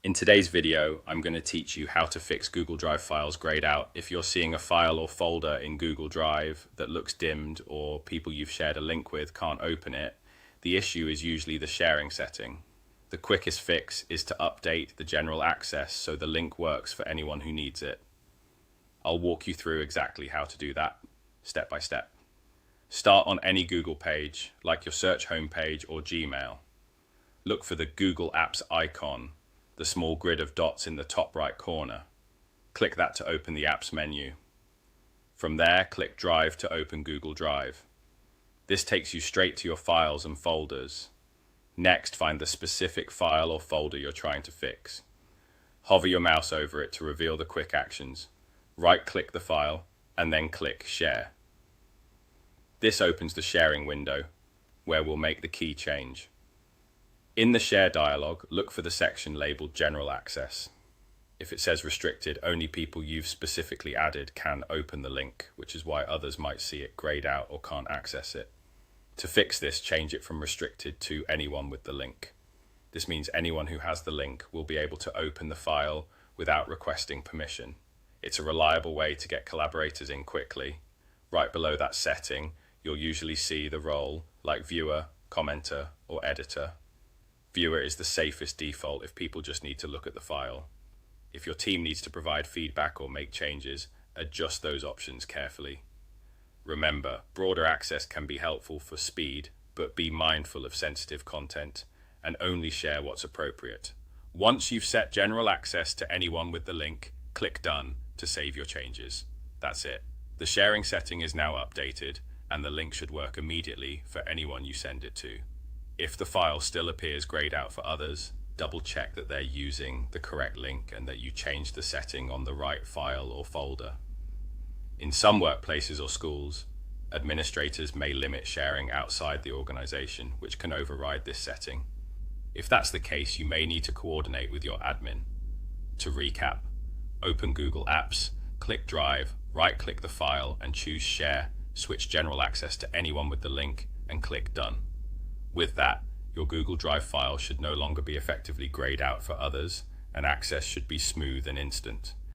In today's video, I'm going to teach you how to fix Google Drive files grayed out if you're seeing a file or folder in Google Drive that looks dimmed or people you've shared a link with can't open it. The issue is usually the sharing setting. The quickest fix is to update the general access so the link works for anyone who needs it. I'll walk you through exactly how to do that, step by step. Start on any Google page, like your search homepage or Gmail. Look for the Google Apps icon, the small grid of dots in the top right corner. Click that to open the Apps menu. From there, click Drive to open Google Drive. This takes you straight to your files and folders. Next, find the specific file or folder you're trying to fix. Hover your mouse over it to reveal the quick actions. Right-click the file, and then click Share. This opens the sharing window, where we'll make the key change. In the Share dialog, look for the section labeled General Access. If it says restricted, only people you've specifically added can open the link, which is why others might see it grayed out or can't access it. To fix this, change it from restricted to anyone with the link. This means anyone who has the link will be able to open the file without requesting permission. It's a reliable way to get collaborators in quickly. Right below that setting, you'll usually see the role like viewer, commenter, or editor. Viewer is the safest default if people just need to look at the file. If your team needs to provide feedback or make changes, adjust those options carefully. Remember, broader access can be helpful for speed, but be mindful of sensitive content and only share what's appropriate. Once you've set general access to anyone with the link, click Done to save your changes. That's it. The sharing setting is now updated, and the link should work immediately for anyone you send it to. If the file still appears grayed out for others, double check that they're using the correct link and that you changed the setting on the right file or folder. In some workplaces or schools, administrators may limit sharing outside the organization, which can override this setting. If that's the case, you may need to coordinate with your admin. To recap, open Google Apps, click Drive, right-click the file and choose Share, switch general access to anyone with the link, and click Done. With that, your Google Drive file should no longer be effectively grayed out for others, and access should be smooth and instant.